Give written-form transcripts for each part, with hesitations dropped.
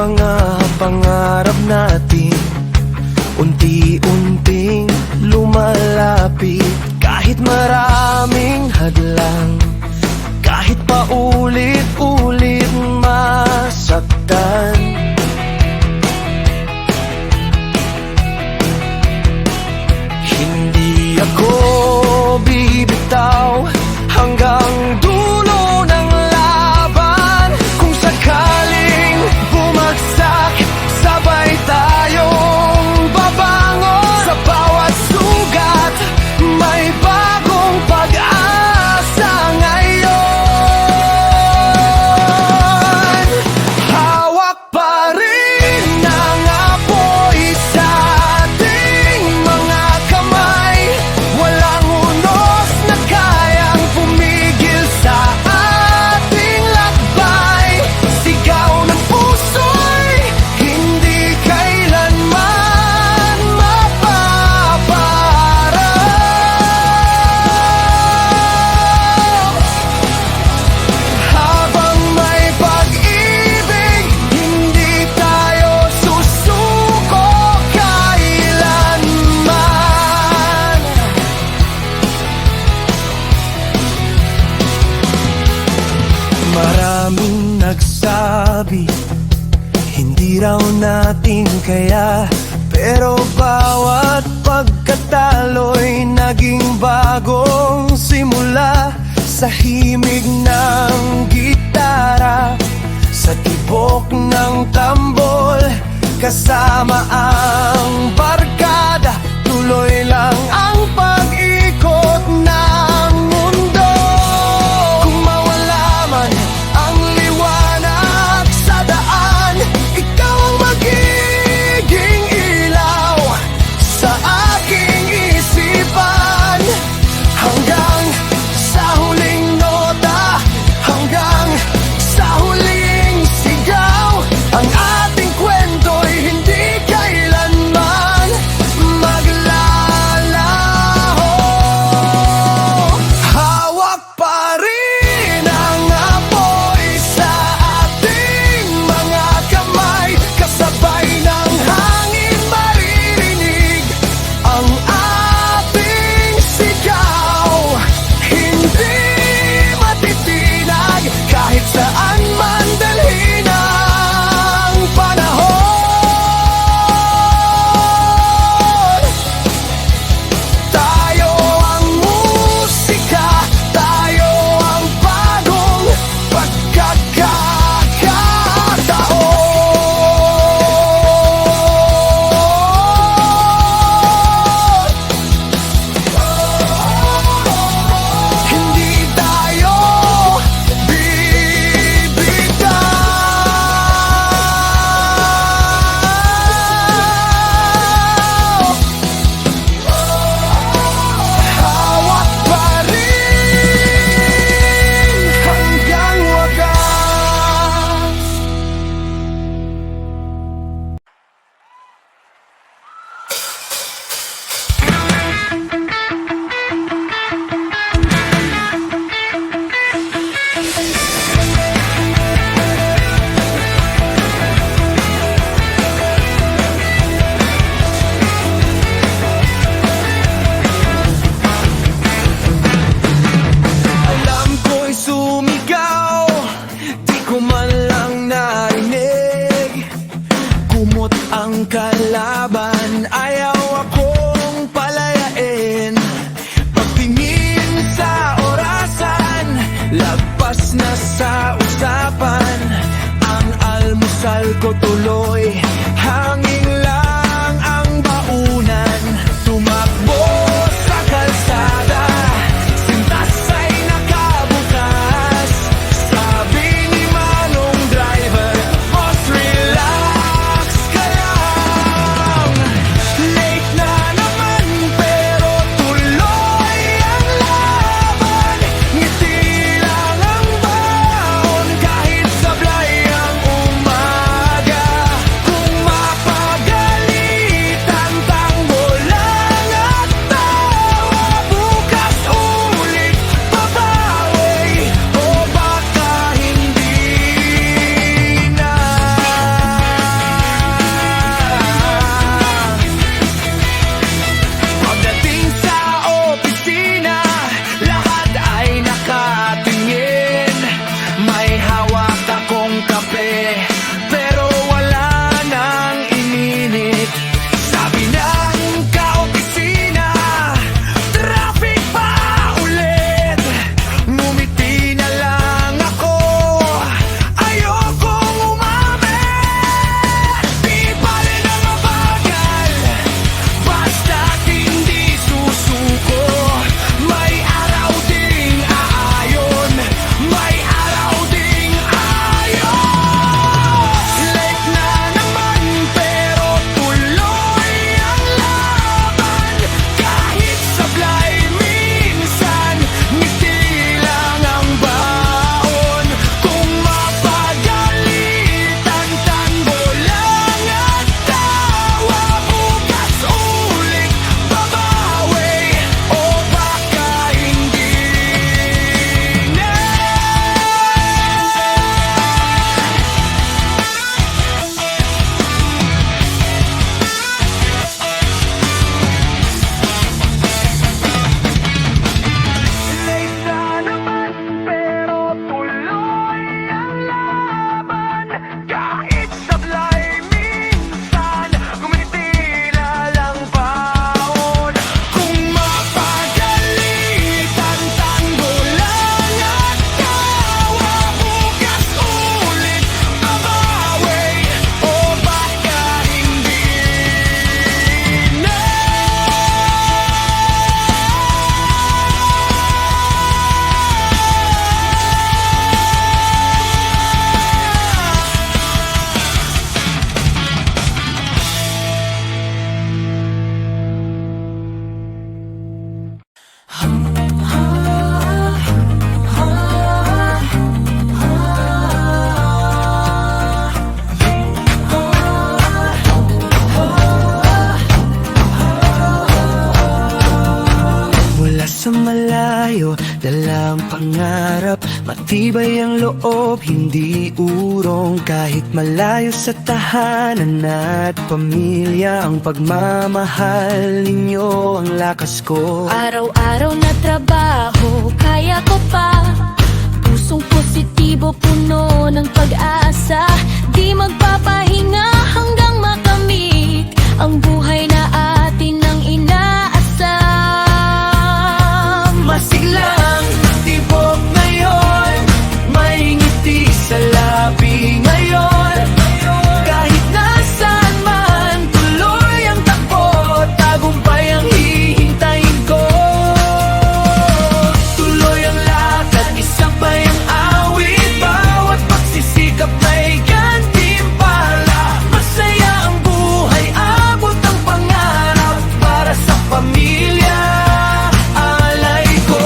mga pangarap natin unti-unting lumalapit. Kahit maraming hadlang, kahit paulit-ulit masaktan, hindi ako bibitaw hanggang dulo ng laban. Kung sakaling bumagsak, sabay tayong babangon. Sa bawat sugat, may bagong pag-asa ngayon. Hawak pa rin ang apoy sa ating mga kamay. Walang unos na kayang pumigil sa ating lakbay. Sigaw ng puso'y hindi kailanman mapaparang. Habang may pag-ibig, hindi tayo susuko kailanman. Maraming nagsabi hindi raw natin kaya, pero bawat pagkatalo'y naging bagong simula. Sa himig ng gitara, sa tibok ng tambol, kasama ang barkada, tuloy lang ang pag-ikot ng mundo. Kung mawala man ang liwanag sa daan, ikaw ang magiging ilaw sa aking isipan. Hanggang sa huling nota, hanggang sa huling sigaw, ang ating kwento'y hindi kailanman maglalaho. Hawak pa rin ang apoy sa ating mga kamay. Kasabay ng hangin maririnig ang ating sigaw. Hindi matitinag kahit saan man dalhin ang panahon. Tayo ang musika, tayo ang bagong pagkakataon. Hindi tayo bibitaw. Hawak pa rin hanggang wagas. Alam ko'y sumigaw, di ko man lang narinig. Kumot ang kalaban, ayaw akong palayain. Pagtingin sa orasan, lagpas na sa usapan. Ang almusal ko tuloy, hangin lang ang baunan. Tumakbo sa kalsada, sintas ay nakabukas. Sabi ni Manong driver, boss, relax ka lang. Late na naman pero tuloy ang laban. Ngiti lang ang baon kahit sablay ang umaga. Kung tayo, dalang pangarap. Matibay ang loob, hindi urong. Kahit malayo sa tahanan at pamilya, ang pagmamahal ninyo ang lakas ko. Araw-araw na trabaho, kaya ko pa. Pusong positibo, puno ng pag-asa. Di magpapahinga hanggang makamit ang buhay na atin ang inaasam. Masiglang tibok ngayon, may ngiti sa labi ngayon. Kahit nasaan man, tuloy ang takbo, tagumpay ang hihintayin ko. Tuloy ang lakad, isabay ang awit, bawat pagsisikap may gantimpala. Masaya ang buhay, abot ang pangarap, para sa pamilya alay ko.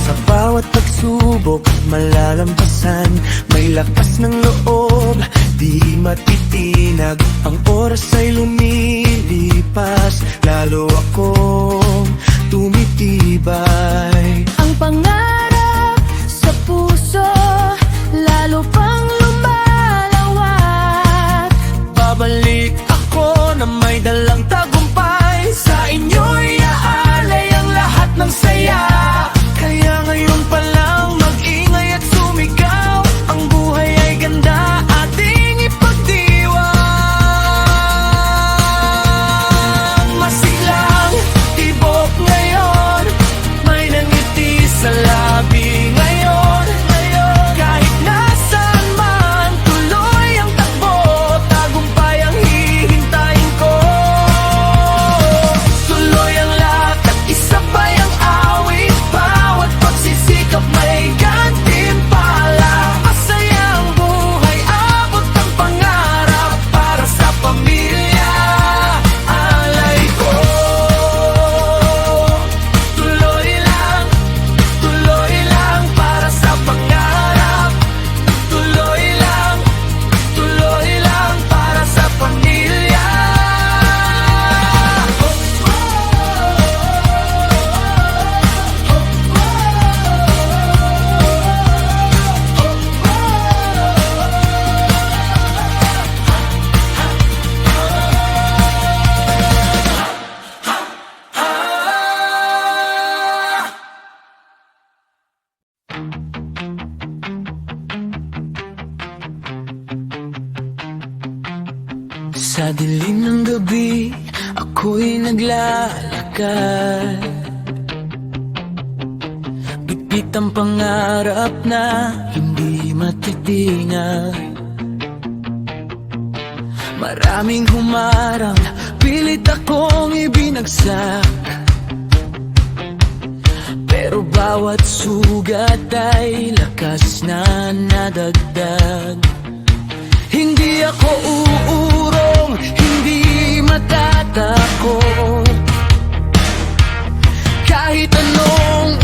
Sa bawat pagsubok, malalampasan, may lakas ng loob, di matitinag. Ang oras ay lumilipas, lalo akong tumitibay. Ang pangarap sa puso, lalo pang lumalawak. Babalik ako na may dalang tagumpay, sa inyo'y aalay ang lahat ng saya. Kaya ngayon pa lang mag-ingay at sumigaw, ang buhay ay ganda, ating ipagdiwang. Masiglang tibok ngayon, may nangiti sa labi ngayon. Kahit nasaan man, tuloy ang takbo, tagumpay ang hihintayin ko. Tuloy ang lakad, isabay ang awit, bawat pagsisikap may gantimpala. Masaya ang buhay, abot ang pangarap, para sa pamilya alay ko. Tuloy lang para sa pangarap. Tuloy lang para sa pamilya. Sa dilim ng gabi, ako'y naglalakad. Bitbit ang pangarap na hindi matitinag. Maraming humarang, pilit akong ibinagsak. Pero bawat sugat ay lakas na nadagdag. Hindi ako uurong, hindi matatakot. Kahit anong